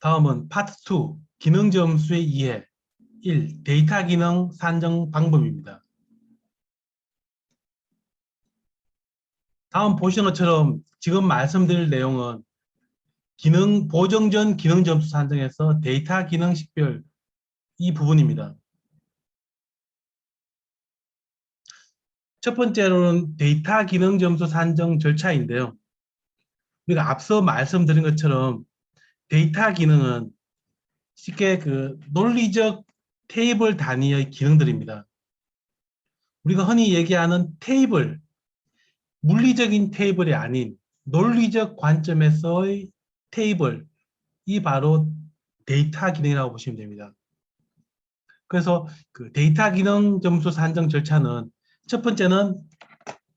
다음은 파트 2, 기능 점수의 이해. 1. 데이터 기능 산정 방법입니다. 다음 보시는 것처럼 지금 말씀드릴 내용은 보정 전 기능 점수 산정에서 데이터 기능 식별 이 부분입니다. 첫 번째로는 데이터 기능 점수 산정 절차인데요. 우리가 앞서 말씀드린 것처럼 데이터 기능은 쉽게 논리적 테이블 단위의 기능들입니다. 우리가 흔히 얘기하는 테이블, 물리적인 테이블이 아닌 논리적 관점에서의 테이블, 이 바로 데이터 기능이라고 보시면 됩니다. 그래서 데이터 기능 점수 산정 절차는 첫 번째는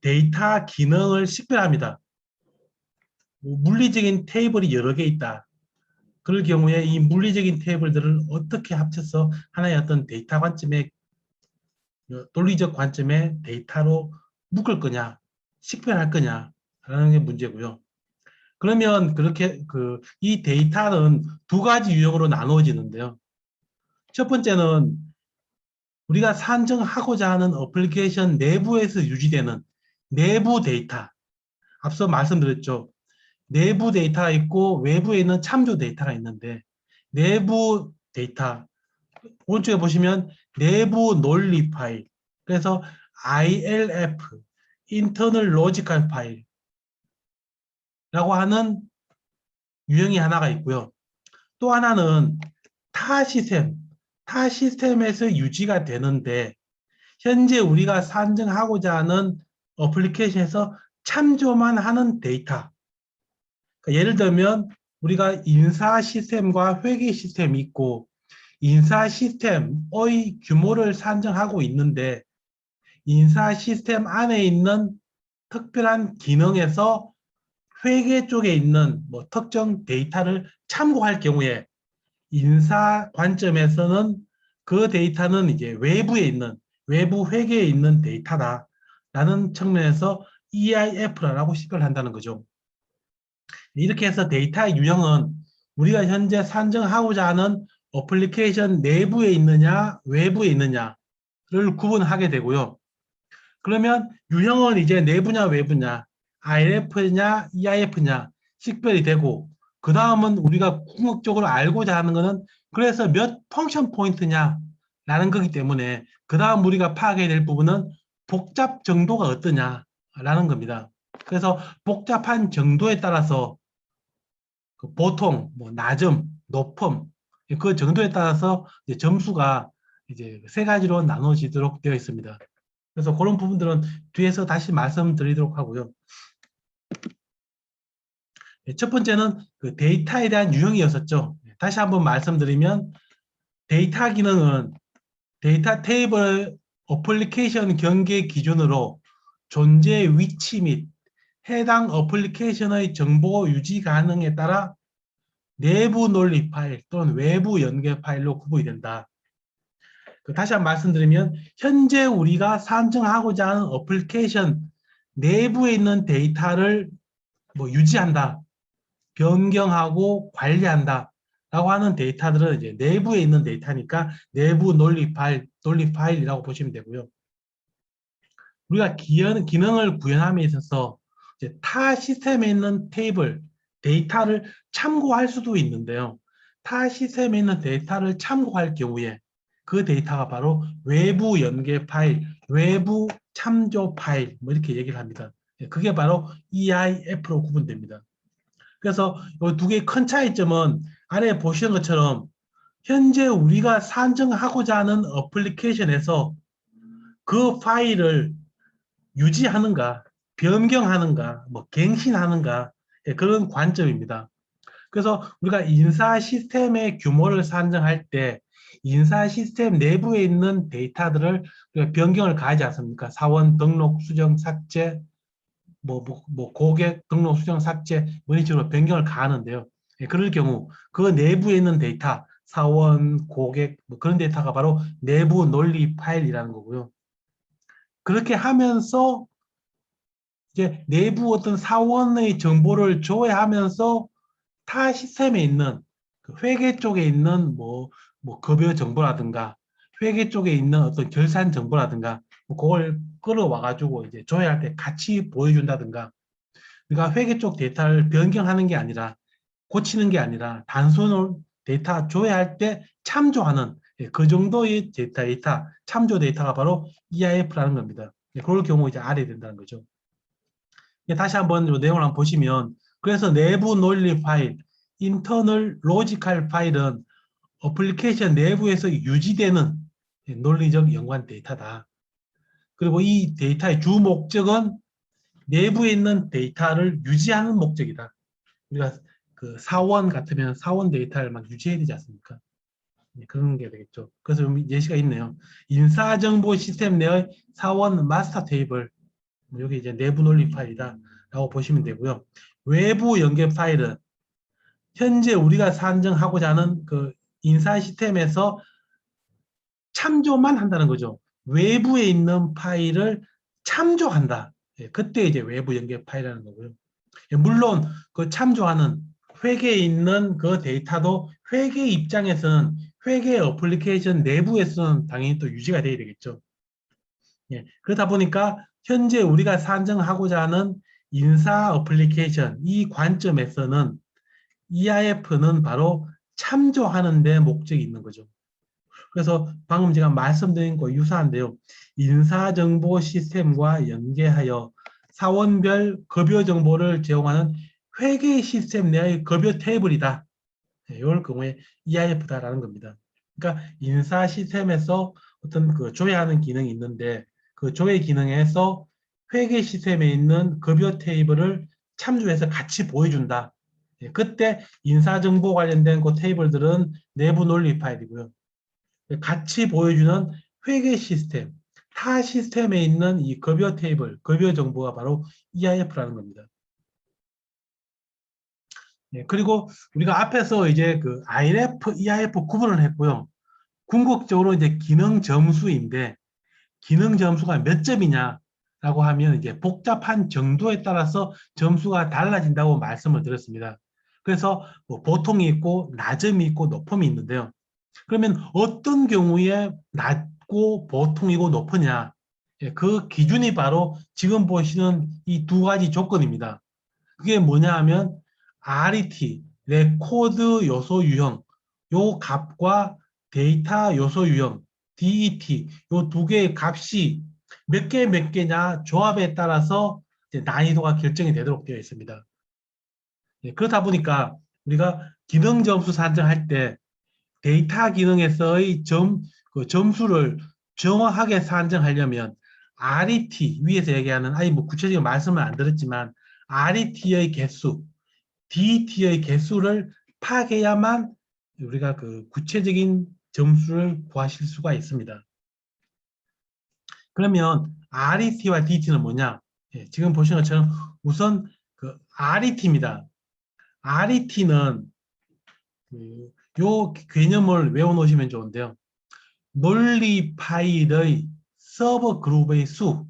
데이터 기능을 식별합니다. 물리적인 테이블이 여러 개 있다. 그럴 경우에 이 물리적인 테이블들을 어떻게 합쳐서 하나의 어떤 데이터 관점의 논리적 관점의 데이터로 묶을 거냐, 식별할 거냐라는 게 문제고요. 그러면 그렇게 이 데이터는 두 가지 유형으로 나누어지는데요. 첫 번째는 우리가 산정하고자 하는 어플리케이션 내부에서 유지되는 내부 데이터. 앞서 말씀드렸죠. 내부 데이터가 있고 외부에 있는 참조 데이터가 있는데 내부 데이터 오른쪽에 보시면 내부 논리 파일, 그래서 ILF, Internal Logical File라고 하는 유형이 하나가 있고요. 또 하나는 타 시스템에서 유지가 되는데 현재 우리가 산정하고자 하는 어플리케이션에서 참조만 하는 데이터. 그러니까 예를 들면 우리가 인사 시스템과 회계 시스템이 있고 인사 시스템의 규모를 산정하고 있는데 인사 시스템 안에 있는 특별한 기능에서 회계 쪽에 있는 특정 데이터를 참고할 경우에 인사 관점에서는 그 데이터는 이제 외부 회계에 있는 데이터다라는 측면에서 EIF라고 식별한다는 거죠. 이렇게 해서 데이터의 유형은 우리가 현재 산정하고자 하는 어플리케이션 내부에 있느냐 외부에 있느냐를 구분하게 되고요. 그러면 유형은 이제 내부냐 외부냐, ILF냐 EIF냐 식별이 되고 그 다음은 우리가 궁극적으로 알고자 하는 것은 그래서 몇 펑션 포인트냐 라는 거기 때문에 그 다음 우리가 파악해야 될 부분은 복잡 정도가 어떠냐라는 겁니다. 그래서 복잡한 정도에 따라서 보통, 낮음, 높음 그 정도에 따라서 이제 점수가 이제 세 가지로 나눠지도록 되어 있습니다. 그래서 그런 부분들은 뒤에서 다시 말씀드리도록 하고요. 첫 번째는 데이터에 대한 유형이었었죠. 다시 한번 말씀드리면 데이터 기능은 데이터 테이블 어플리케이션 경계 기준으로 존재 위치 및 해당 어플리케이션의 정보 유지 가능에 따라 내부 논리 파일 또는 외부 연계 파일로 구분이 된다. 다시 한번 말씀드리면 현재 우리가 산정하고자 하는 어플리케이션 내부에 있는 데이터를 유지한다, 변경하고 관리한다 라고 하는 데이터들은 이제 내부에 있는 데이터니까 내부 논리 파일이라고 보시면 되고요. 우리가 기능을 구현함에 있어서 이제 타 시스템에 있는 데이터를 참고할 수도 있는데요. 타 시스템에 있는 데이터를 참고할 경우에 그 데이터가 바로 외부 연계 파일, 외부 참조 파일 이렇게 얘기를 합니다. 그게 바로 EIF로 구분됩니다. 그래서 이 두 개의 큰 차이점은 아래 보시는 것처럼 현재 우리가 산정하고자 하는 어플리케이션에서 그 파일을 유지하는가, 변경하는가, 갱신하는가 그런 관점입니다. 그래서 우리가 인사 시스템의 규모를 산정할 때 인사 시스템 내부에 있는 데이터들을 변경을 가하지 않습니까? 사원 등록 수정 삭제, 고객 등록 수정 삭제 이런 식으로 변경을 가하는데요. 그럴 경우 그 내부에 있는 데이터, 사원, 고객 그런 데이터가 바로 내부 논리 파일이라는 거고요. 그렇게 하면서 이제 내부 어떤 사원의 정보를 조회하면서 타 시스템에 있는 그 회계 쪽에 있는 뭐 급여 정보라든가 회계 쪽에 있는 어떤 결산 정보라든가 뭐 그걸 끌어와 가지고 이제 조회할 때 같이 보여준다든가. 그러니까 회계 쪽 데이터를 변경하는 게 아니라 고치는 게 아니라 단순으로 데이터 조회할 때 참조하는 그 정도의 데이터 참조 데이터가 바로 EIF라는 겁니다. 그럴 경우 이제 알아야 된다는 거죠. 다시 한번 이 내용을 한번 보시면 그래서 내부 논리 파일, 인터널 로지컬 파일은 어플리케이션 내부에서 유지되는 논리적 연관 데이터다. 그리고 이 데이터의 주 목적은 내부에 있는 데이터를 유지하는 목적이다. 우리가 그 사원 같으면 사원 데이터를 막 유지해야 되지 않습니까? 그런 게 되겠죠. 그래서 예시가 있네요. 인사정보 시스템 내의 사원 마스터 테이블, 여기 이제 내부 논리 파일이다 라고 보시면 되고요. 외부 연계 파일은 현재 우리가 산정하고자 하는 그 인사 시스템에서 참조만 한다는 거죠. 외부에 있는 파일을 참조한다. 그때 이제 외부 연계 파일이라는 거고요. 물론 그 참조하는 회계에 있는 그 데이터도 회계 입장에서는 회계 어플리케이션 내부에서는 당연히 또 유지가 돼야 되겠죠. 그러다 보니까 현재 우리가 산정하고자 하는 인사 어플리케이션 이 관점에서는 EIF는 바로 참조하는 데 목적이 있는 거죠. 그래서 방금 제가 말씀드린 거 유사한데요. 인사정보 시스템과 연계하여 사원별 급여 정보를 제공하는 회계 시스템 내의 급여 테이블이다. 이럴 경우에 EIF다라는 겁니다. 그러니까 인사 시스템에서 어떤 그 조회하는 기능이 있는데 그 조회 기능에서 회계 시스템에 있는 급여 테이블을 참조해서 같이 보여준다. 그때 인사정보 관련된 그 테이블들은 내부 논리 파일이고요. 같이 보여주는 회계 시스템, 타 시스템에 있는 이 급여 테이블, 급여 정보가 바로 EIF라는 겁니다. 그리고 우리가 앞에서 이제 그 IRF, EIF 구분을 했고요. 궁극적으로 이제 기능 점수인데 기능 점수가 몇 점이냐라고 하면 이제 복잡한 정도에 따라서 점수가 달라진다고 말씀을 드렸습니다. 그래서 뭐 보통이 있고 낮음이 있고 높음이 있는데요. 그러면 어떤 경우에 낮고 보통이고 높으냐? 그 기준이 바로 지금 보시는 이 두 가지 조건입니다. 그게 뭐냐 하면 RET, 레코드 요소 유형, 요 값과 데이터 요소 유형, DET, 요 두 개의 값이 몇 개 몇 개냐 조합에 따라서 난이도가 결정이 되도록 되어 있습니다. 그렇다 보니까 우리가 기능 점수 산정할 때 데이터 기능에서의 그 점수를 정확하게 산정하려면 RET, 위에서 얘기하는, 아니 뭐 구체적인 말씀은 안 드렸지만 RET의 개수, DET의 개수를 파악해야만 우리가 그 구체적인 점수를 구하실 수가 있습니다. 그러면 RET와 DET는 뭐냐? 지금 보시는 것처럼 우선 그 RET입니다. RET는 요 개념을 외워놓으시면 좋은데요. 논리 파일의 서버 그룹의 수.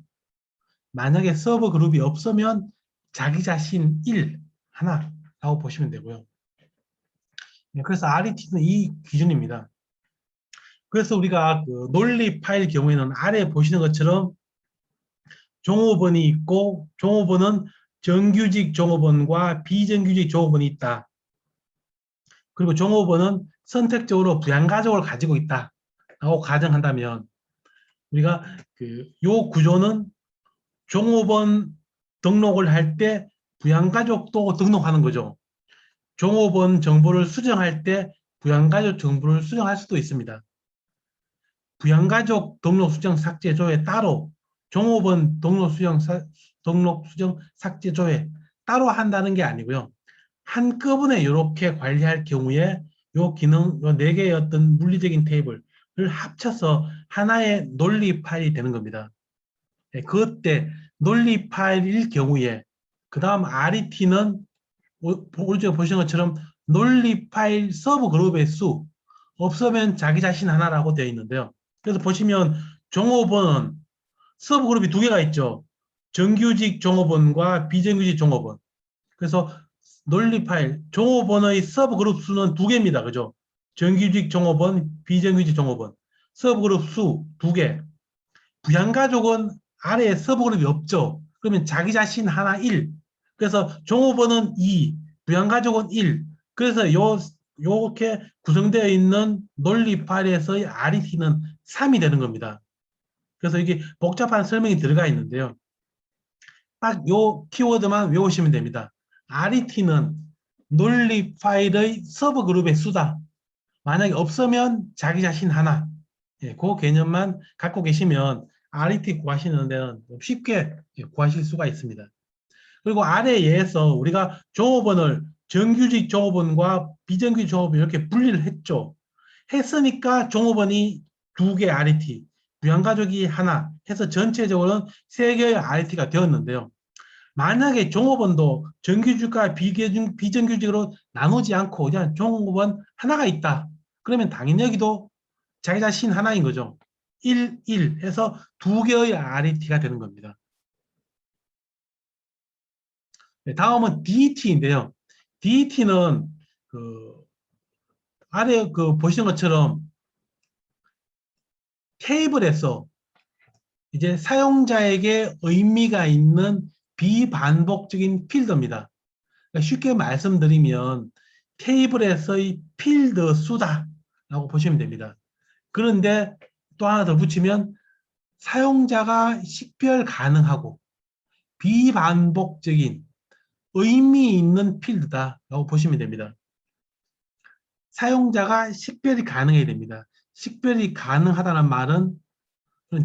만약에 서버 그룹이 없으면 자기 자신 1, 하나라고 보시면 되고요. 그래서 RET는 이 기준입니다. 그래서 우리가 그 논리 파일 경우에는 아래 보시는 것처럼 종업원이 있고 종업원은 정규직 종업원과 비정규직 종업원이 있다. 그리고 종업원은 선택적으로 부양가족을 가지고 있다라고 가정한다면 우리가 그 요 구조는 종업원 등록을 할 때 부양가족도 등록하는 거죠. 종업원 정보를 수정할 때 부양가족 정보를 수정할 수도 있습니다. 부양가족 등록 수정 삭제 조회 따로 종업원 등록 수정 삭제 조회 따로 한다는 게 아니고요. 한꺼번에 이렇게 관리할 경우에 요 기능, 요 네 개의 어떤 물리적인 테이블을 합쳐서 하나의 논리 파일이 되는 겁니다. 그때 논리 파일일 경우에 그 다음 RET는 오른쪽에 보시는 것처럼 논리 파일 서브 그룹의 수 없으면 자기 자신 하나라고 되어 있는데요. 그래서 보시면 종업원은 서브 그룹이 두 개가 있죠. 정규직 종업원과 비정규직 종업원. 그래서 논리 파일, 종업원의 서브 그룹 수는 두 개입니다. 그죠? 정규직 종업원, 비정규직 종업원. 서브 그룹 수 두 개. 부양가족은 아래에 서브 그룹이 없죠. 그러면 자기 자신 하나 1. 그래서 종업원은 2, 부양가족은 1. 그래서 요렇게 구성되어 있는 논리 파일에서의 RET는 3이 되는 겁니다. 그래서 이게 복잡한 설명이 들어가 있는데요. 딱 요 키워드만 외우시면 됩니다. RET는 논리 파일의 서브 그룹의 수다. 만약에 없으면 자기 자신 하나. 예, 그 개념만 갖고 계시면 RET 구하시는 데는 쉽게 구하실 수가 있습니다. 그리고 아래에서 우리가 종업원을 정규직 종업원과 비정규직 종업원 이렇게 분리를 했죠. 했으니까 종업원이 두 개 RET, 부양가족이 하나 해서 전체적으로는 세 개의 RET가 되었는데요. 만약에 종업원도 정규직과 비정규직으로 나누지 않고 그냥 종업원 하나가 있다. 그러면 당연히 여기도 자기 자신 하나인 거죠. 1, 1 해서 두 개의 RET가 되는 겁니다. 네, 다음은 DET인데요. DET는 아래 보시는 것처럼 테이블에서 이제 사용자에게 의미가 있는 비반복적인 필드입니다. 그러니까 쉽게 말씀드리면 테이블에서의 필드 수다라고 보시면 됩니다. 그런데 또 하나 더 붙이면 사용자가 식별 가능하고 비반복적인 의미 있는 필드다라고 보시면 됩니다. 사용자가 식별이 가능해야 됩니다. 식별이 가능하다는 말은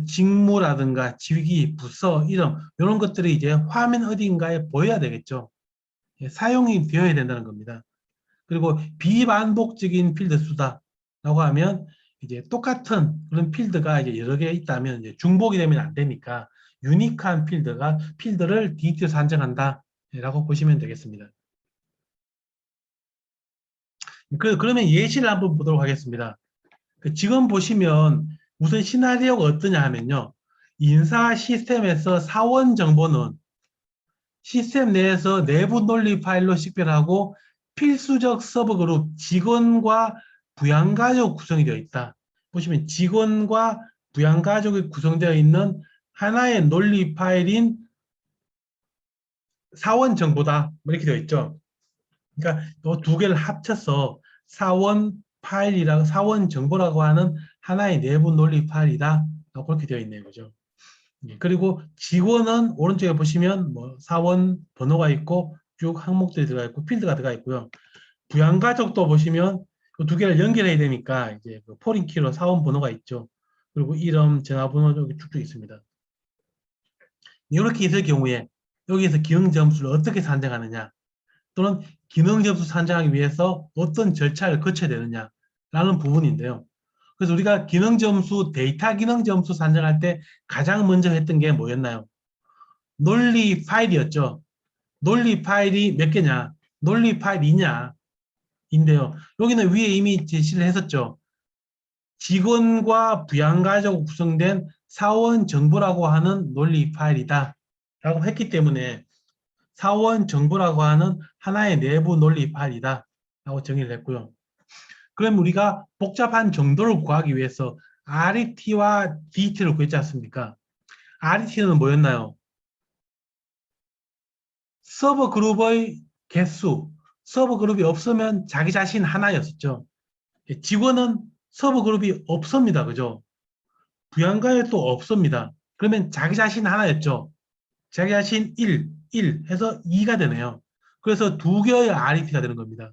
직무라든가 직위, 부서, 이름 이런 것들이 이제 화면 어딘가에 보여야 되겠죠. 사용이 되어야 된다는 겁니다. 그리고 비반복적인 필드 수다라고 하면 이제 똑같은 그런 필드가 이제 여러 개 있다면 이제 중복이 되면 안 되니까 유니크한 필드를 DT로 산정한다라고 보시면 되겠습니다. 그러면 예시를 한번 보도록 하겠습니다. 지금 보시면 우선 시나리오가 어떠냐 하면요. 인사 시스템에서 사원 정보는 시스템 내에서 내부 논리 파일로 식별하고 필수적 서버 그룹 직원과 부양가족 구성이 되어 있다. 보시면 직원과 부양가족이 구성되어 있는 하나의 논리 파일인 사원 정보다 이렇게 되어 있죠. 그러니까 이 두 개를 합쳐서 사원 파일이라고 사원 정보라고 하는 하나의 내부 논리 파일이다. 그렇게 되어 있네요. 그죠? 그리고 직원은 오른쪽에 보시면 뭐 사원 번호가 있고 쭉 항목들이 들어가 있고 필드가 들어가 있고요. 부양가족도 보시면 두 개를 연결해야 되니까 이제 포린키로 사원 번호가 있죠. 그리고 이름, 전화번호 여기 쭉쭉 있습니다. 이렇게 있을 경우에 여기에서 기능 점수를 어떻게 산정하느냐 또는 기능 점수 산정하기 위해서 어떤 절차를 거쳐야 되느냐라는 부분인데요. 그래서 우리가 기능 점수, 데이터 기능 점수 산정할 때 가장 먼저 했던 게 뭐였나요? 논리 파일이었죠. 논리 파일이 몇 개냐? 논리 파일 이냐? 인데요. 여기는 위에 이미 제시를 했었죠. 직원과 부양가족으로 구성된 사원 정보라고 하는 논리 파일이다. 라고 했기 때문에 사원 정보라고 하는 하나의 내부 논리 파일이다. 라고 정의를 했고요. 그럼 우리가 복잡한 정도를 구하기 위해서 RET와 DET를 구했지 않습니까? RET는 뭐였나요? 서버 그룹의 개수, 서버 그룹이 없으면 자기 자신 하나였었죠. 직원은 서버 그룹이 없습니다. 그죠? 부양가에 또 없습니다. 그러면 자기 자신 하나였죠. 자기 자신 1 해서 2가 되네요. 그래서 두 개의 RET가 되는 겁니다.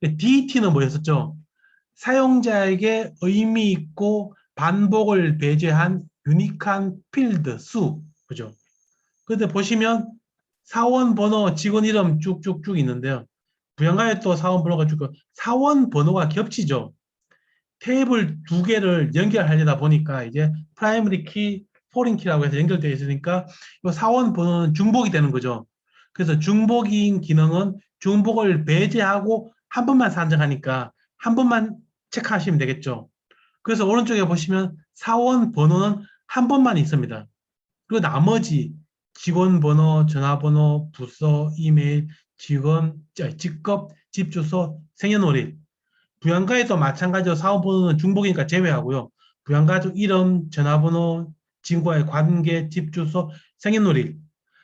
DET는 뭐였었죠? 사용자에게 의미 있고 반복을 배제한 유니크한 필드 수. 그죠? 그런데 보시면 사원 번호, 직원 이름 쭉쭉쭉 있는데요. 부양가에 또 사원 번호가 쭉 사원 번호가 겹치죠. 테이블 두 개를 연결하려다 보니까 이제 프라이머리 키, 포린 키라고 해서 연결되어 있으니까 이 사원 번호는 중복이 되는 거죠. 그래서 중복인 기능은 중복을 배제하고 한 번만 산정하니까 한 번만 체크하시면 되겠죠. 그래서 오른쪽에 보시면 사원 번호는 한 번만 있습니다. 그리고 나머지 직원 번호, 전화번호, 부서, 이메일, 직업, 집 주소, 생년월일. 부양가에도 마찬가지로 사업번호는 중복이니까 제외하고요. 부양가족 이름, 전화번호, 친구와의 관계, 집 주소, 생년월일.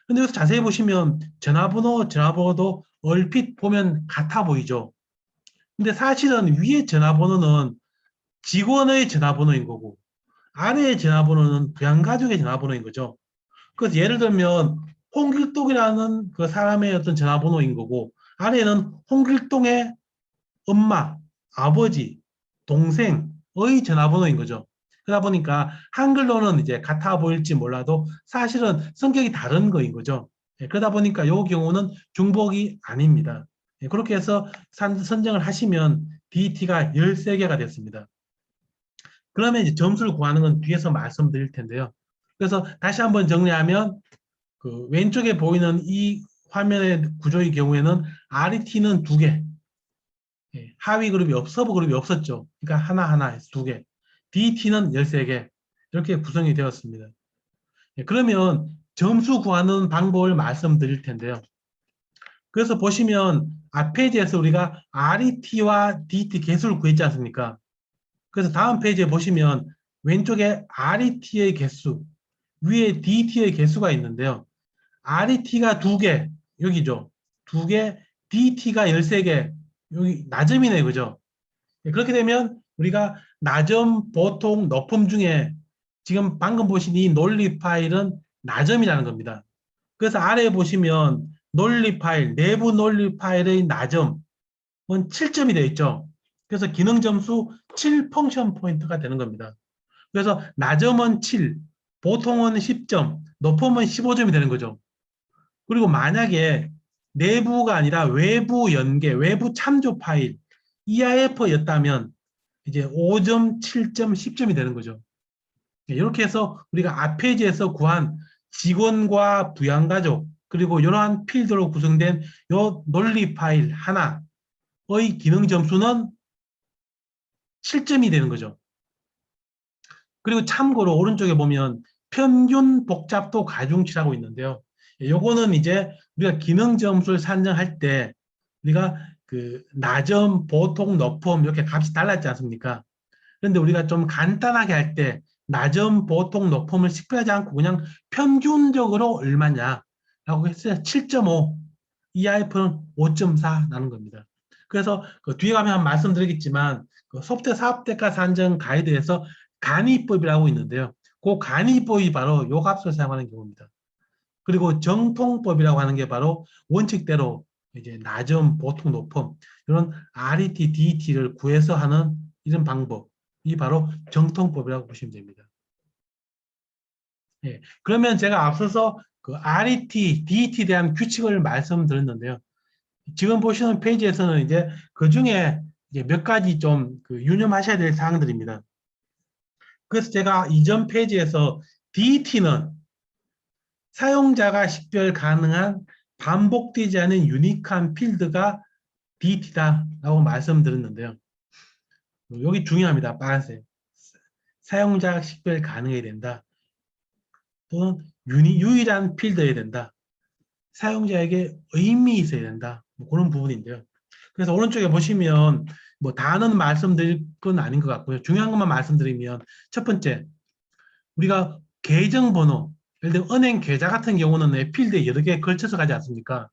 근데 여기서 자세히 보시면 전화번호도 얼핏 보면 같아 보이죠. 근데 사실은 위에 전화번호는 직원의 전화번호인 거고 아래의 전화번호는 부양가족의 전화번호인 거죠. 그래서 예를 들면 홍길동이라는 그 사람의 어떤 전화번호인 거고 아래는 홍길동의 엄마, 아버지, 동생의 전화번호인 거죠. 그러다 보니까 한글로는 이제 같아 보일지 몰라도 사실은 성격이 다른 거인 거죠. 그러다 보니까 이 경우는 중복이 아닙니다. 그렇게 해서 선정을 하시면 DT가 13개가 됐습니다. 그러면 이제 점수를 구하는 건 뒤에서 말씀드릴 텐데요. 그래서 다시 한번 정리하면 그 왼쪽에 보이는 이 화면의 구조의 경우에는 RET는 2개, 하위 그룹이 서브 그룹이 없었죠. 그러니까 하나하나 2개, DT는 13개 이렇게 구성이 되었습니다. 그러면 점수 구하는 방법을 말씀드릴 텐데요. 그래서 보시면 앞 페이지에서 우리가 RET와 DT 개수를 구했지 않습니까? 그래서 다음 페이지에 보시면 왼쪽에 RET의 개수, 위에 DT의 개수가 있는데요. RET가 2개, 여기죠. 2개, DT가 13개, 여기 나점이네, 그죠? 그렇게 되면 우리가 나점, 보통, 높음 중에 지금 방금 보신 이 논리 파일은 나점이라는 겁니다. 그래서 아래에 보시면 논리 파일, 내부 논리 파일의 나점은 7점이 되어 있죠. 그래서 기능 점수 7 펑션 포인트가 되는 겁니다. 그래서 나점은 7, 보통은 10점, 높음은 15점이 되는 거죠. 그리고 만약에 내부가 아니라 외부 연계, 외부 참조 파일, EIF였다면 이제 5점, 7점, 10점이 되는 거죠. 이렇게 해서 우리가 앞 페이지에서 구한 직원과 부양가족, 그리고 이러한 필드로 구성된 이 논리 파일 하나의 기능 점수는 7점이 되는 거죠. 그리고 참고로 오른쪽에 보면 평균 복잡도 가중치라고 있는데요. 요거는 이제 우리가 기능 점수를 산정할 때 우리가 그 나점, 보통, 높음 이렇게 값이 달랐지 않습니까? 그런데 우리가 좀 간단하게 할 때 나점, 보통, 높음을 식별하지 않고 그냥 평균적으로 얼마냐라고 했을 때 7.5, EIF는 5.4 나는 겁니다. 그래서 그 뒤에 가면 한 말씀드리겠지만 그 소프트웨어 사업대가 산정 가이드에서 간이법이라고 있는데요. 그 간이법이 바로 요 값을 사용하는 경우입니다. 그리고 정통법이라고 하는 게 바로 원칙대로 이제 나점, 보통, 높음 이런 RET, DET를 구해서 하는 이런 방법이 바로 정통법이라고 보시면 됩니다. 예, 그러면 제가 앞서서 그 RET, DET에 대한 규칙을 말씀드렸는데요. 지금 보시는 페이지에서는 이제 그 중에 이제 몇 가지 좀 그 유념하셔야 될 사항들입니다. 그래서 제가 이전 페이지에서 DET는 사용자가 식별 가능한 반복되지 않은 유니크한 필드가 DET다라고 말씀드렸는데요. 여기 중요합니다. 빨간색. 사용자 식별 가능해야 된다. 또는 유일한 필드여야 된다. 사용자에게 의미 있어야 된다. 뭐 그런 부분인데요. 그래서 오른쪽에 보시면 뭐 다는 말씀드릴 건 아닌 것 같고요. 중요한 것만 말씀드리면 첫 번째, 우리가 계정번호, 예를 들어 은행 계좌 같은 경우는 필드에 여러 개 걸쳐서 가지 않습니까?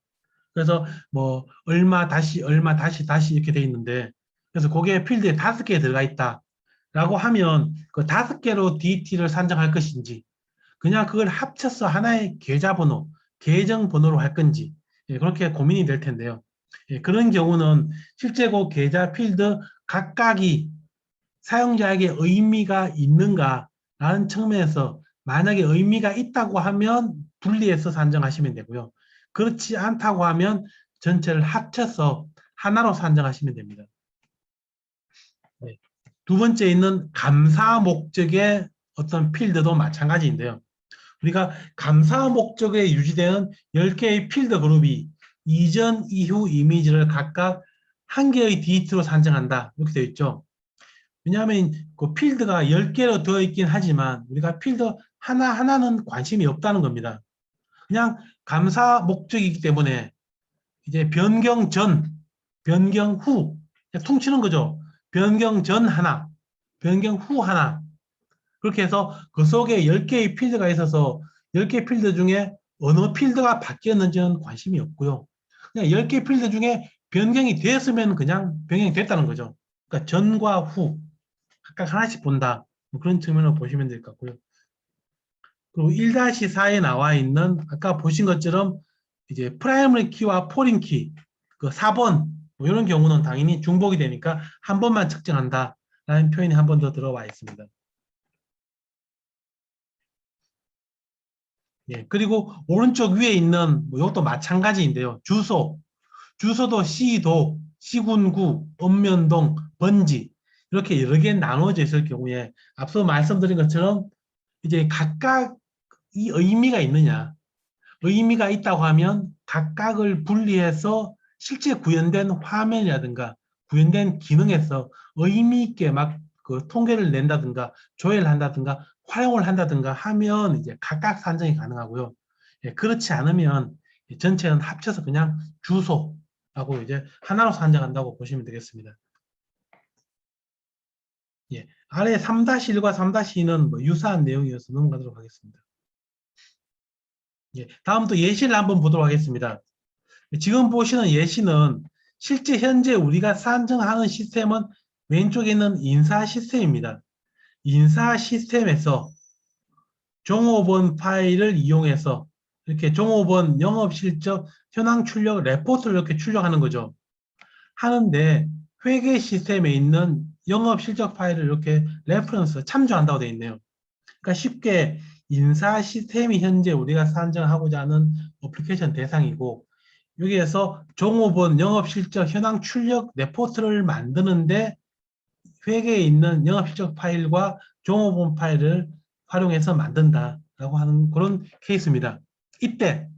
그래서 뭐 얼마 다시 얼마 다시 이렇게 돼 있는데 그래서 그게 필드에 5개 들어가 있다라고 하면 그 5개로 DT를 산정할 것인지 그냥 그걸 합쳐서 하나의 계좌번호, 계정번호로 할 건지 그렇게 고민이 될 텐데요. 그런 경우는 실제 그 계좌 필드 각각이 사용자에게 의미가 있는가라는 측면에서 만약에 의미가 있다고 하면 분리해서 산정하시면 되고요. 그렇지 않다고 하면 전체를 합쳐서 하나로 산정하시면 됩니다. 두 번째 있는 감사 목적의 어떤 필드도 마찬가지인데요. 우리가 감사 목적에 유지되는 10개의 필드 그룹이 이전, 이후 이미지를 각각 한 개의 DT로 산정한다. 이렇게 되어 있죠. 왜냐하면 그 필드가 10개로 되어 있긴 하지만 우리가 필드 하나하나는 관심이 없다는 겁니다. 그냥 감사 목적이기 때문에 이제 변경 전, 변경 후, 퉁치는 거죠. 변경 전 하나, 변경 후 하나. 그렇게 해서 그 속에 10개의 필드가 있어서 10개 필드 중에 어느 필드가 바뀌었는지는 관심이 없고요. 그냥 10개 필드 중에 변경이 되었으면 그냥 변경이 됐다는 거죠. 그러니까 전과 후 각각 하나씩 본다. 뭐 그런 측면으로 보시면 될 것 같고요. 그리고 1-4에 나와 있는 아까 보신 것처럼 이제 프라이머리 키와 포린 키, 그 4번 뭐 이런 경우는 당연히 중복이 되니까 한 번만 측정한다라는 표현이 한 번 더 들어와 있습니다. 예, 그리고 오른쪽 위에 있는 뭐 이것도 마찬가지인데요. 주소도 시도, 시군구, 읍면동, 번지 이렇게 여러 개 나눠져 있을 경우에 앞서 말씀드린 것처럼 이제 각각 이 의미가 있느냐. 의미가 있다고 하면 각각을 분리해서 실제 구현된 화면이라든가 구현된 기능에서 의미 있게 막 그 통계를 낸다든가 조회를 한다든가 활용을 한다든가 하면 이제 각각 산정이 가능하고요. 예, 그렇지 않으면 전체는 합쳐서 그냥 주소라고 이제 하나로 산정한다고 보시면 되겠습니다. 예, 아래 3-1과 3-2는 뭐 유사한 내용이어서 넘어가도록 하겠습니다. 예, 다음 또 예시를 한번 보도록 하겠습니다. 지금 보시는 예시는 실제 현재 우리가 산정하는 시스템은 왼쪽에 있는 인사 시스템입니다. 인사 시스템에서 종업원 파일을 이용해서 이렇게 종업원 영업실적 현황 출력 레포트를 이렇게 출력하는 거죠. 하는데 회계 시스템에 있는 영업실적 파일을 이렇게 레퍼런스 참조한다고 되어 있네요. 그러니까 쉽게 인사 시스템이 현재 우리가 산정하고자 하는 어플리케이션 대상이고 여기에서 종업원 영업실적 현황 출력 레포트를 만드는데 회계에 있는 영업실적 파일과 종업원 파일을 활용해서 만든다라고 하는 그런 케이스입니다. 이때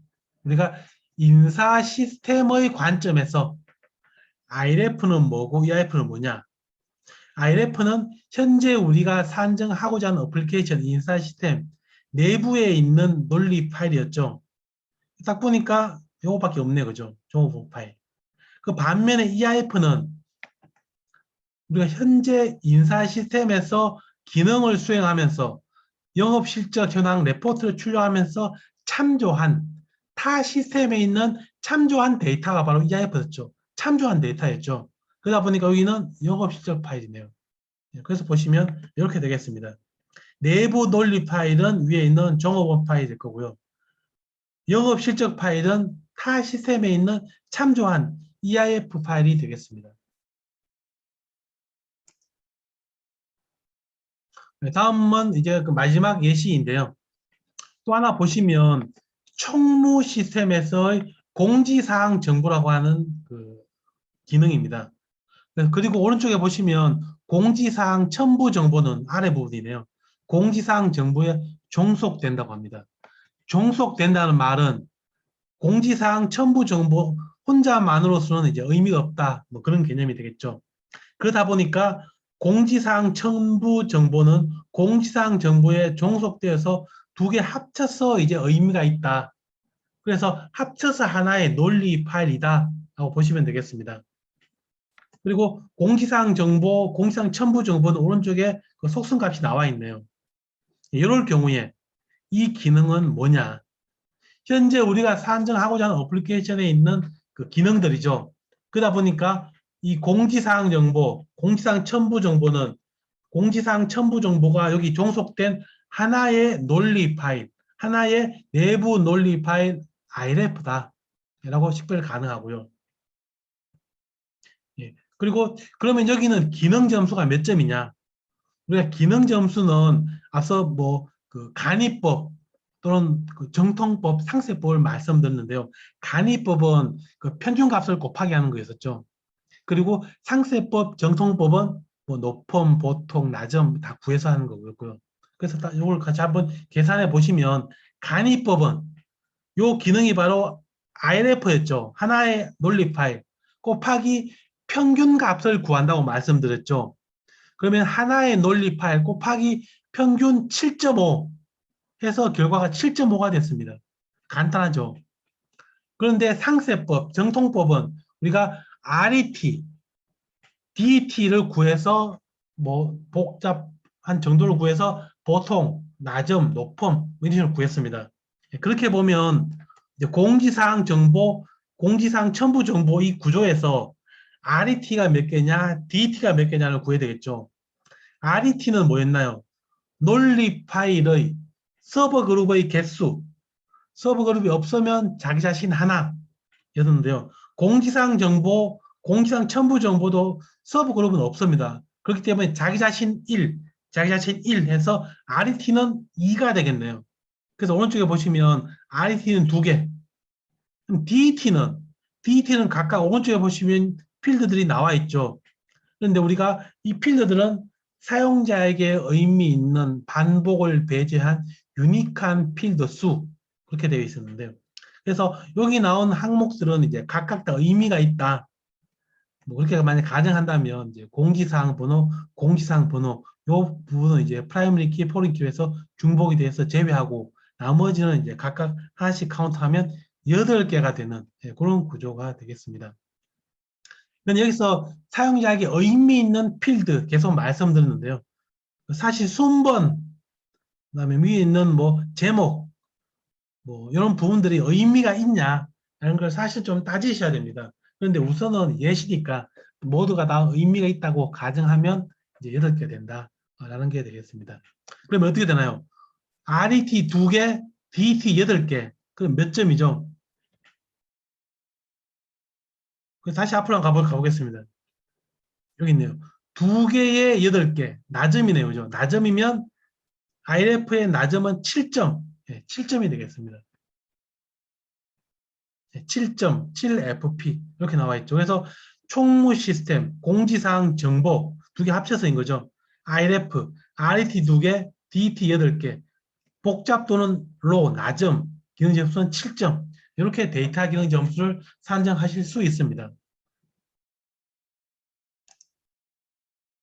우리가 인사 시스템의 관점에서 IRF는 뭐고 EIF는 뭐냐? IRF는 현재 우리가 산정하고자 하는 어플리케이션 인사 시스템 내부에 있는 논리 파일이었죠. 딱 보니까 요거밖에 없네, 그죠? 종업원 파일. 그 반면에 EIF는 우리가 현재 인사 시스템에서 기능을 수행하면서 영업 실적 현황 레포트를 출력하면서 참조한 타 시스템에 있는 참조한 데이터가 바로 EIF였죠. 참조한 데이터였죠. 그러다 보니까 여기는 영업 실적 파일이네요. 그래서 보시면 이렇게 되겠습니다. 내부 논리 파일은 위에 있는 종업원 파일일 거고요. 영업 실적 파일은 타 시스템에 있는 참조한 EIF 파일이 되겠습니다. 다음은 이제 그 마지막 예시인데요. 또 하나 보시면 총무 시스템에서의 공지사항 정보라고 하는 그 기능입니다. 그리고 오른쪽에 보시면 공지사항 첨부 정보는 아래 부분이네요. 공지사항 정보에 종속된다고 합니다. 종속된다는 말은 공지사항 첨부 정보 혼자만으로서는 이제 의미가 없다. 뭐 그런 개념이 되겠죠. 그러다 보니까 공지사항 첨부 정보는 공지사항 정보에 종속되어서 두 개 합쳐서 이제 의미가 있다. 그래서 합쳐서 하나의 논리 파일이다 라고 보시면 되겠습니다. 그리고 공지사항 정보, 공지사항 첨부 정보는 오른쪽에 그 속성값이 나와 있네요. 이럴 경우에 이 기능은 뭐냐? 현재 우리가 산정하고자 하는 어플리케이션에 있는 그 기능들이죠. 그러다 보니까 이 공지사항 정보, 공지사항 첨부 정보는 공지사항 첨부 정보가 여기 종속된 하나의 논리 파일, 하나의 내부 논리 파일 IRF다 라고 식별 가능하고요. 예. 그리고 그러면 여기는 기능 점수가 몇 점이냐? 우리가 기능 점수는 앞서 뭐 그 간이법 또는 그 정통법, 상세법을 말씀드렸는데요. 간이법은 그 평균값을 곱하기 하는 거였었죠. 그리고 상세법, 정통법은 뭐 높음, 보통, 낮음 다 구해서 하는 거고요. 그래서 이걸 같이 한번 계산해 보시면 간이법은 요 기능이 바로 IRF였죠. 하나의 논리 파일 곱하기 평균 값을 구한다고 말씀드렸죠. 그러면 하나의 논리 파일 곱하기 평균 7.5 해서 결과가 7.5가 됐습니다. 간단하죠. 그런데 상세법, 정통법은 우리가 RET, DET를 구해서 뭐 복잡한 정도를 구해서 보통, 낮음, 높음 뭐 이런 식으로 구했습니다. 그렇게 보면 이제 공지사항 정보, 공지사항 첨부 정보 이 구조에서 RET가 몇 개냐, DET가 몇 개냐를 구해야 되겠죠. RET는 뭐였나요? 논리 파일의 서버 그룹의 개수, 서버 그룹이 없으면 자기 자신 하나였는데요. 공지사항 정보, 공지사항 첨부 정보도 서버 그룹은 없습니다. 그렇기 때문에 자기 자신 1, 자기 자신 1 해서 RET는 2가 되겠네요. 그래서 오른쪽에 보시면 RET는 2개, DET는 각각 오른쪽에 보시면 필드들이 나와 있죠. 그런데 우리가 이 필드들은 사용자에게 의미 있는 반복을 배제한 유니크한 필드 수 그렇게 되어 있었는데요. 그래서 여기 나온 항목들은 이제 각각 다 의미가 있다. 뭐 그렇게 만약 가정한다면 이제 공지사항 번호, 공지사항 번호 요 부분은 이제 프라이머리 키, 포린 키에서 중복이 돼서 제외하고 나머지는 이제 각각 하나씩 카운트하면 8개가 되는 그런 구조가 되겠습니다. 여기서 사용자에게 의미 있는 필드 계속 말씀드렸는데요. 사실 순번, 그다음에 위에 있는 뭐 제목, 뭐 이런 부분들이 의미가 있냐라는 걸 사실 좀 따지셔야 됩니다. 그런데 우선은 예시니까 모두가 다 의미가 있다고 가정하면 이제 8개 된다라는 게 되겠습니다. 그러면 어떻게 되나요? RET 2개, DET 8개. 그럼 몇 점이죠? 다시 앞으로 한번 가보겠습니다. 여기 있네요. 2개에 8개. 낮음이네요. 그죠? 낮음이면 IRF의 낮음은 7점. 7점이 되겠습니다. 7점, 7FP 이렇게 나와 있죠. 그래서 총무 시스템, 공지사항 정보 2개 합쳐서인 거죠. IRF, RET 2개, DET 8개, 복잡도는 로, 낮음, 기능 점수는 7점. 이렇게 데이터 기능 점수를 산정하실 수 있습니다.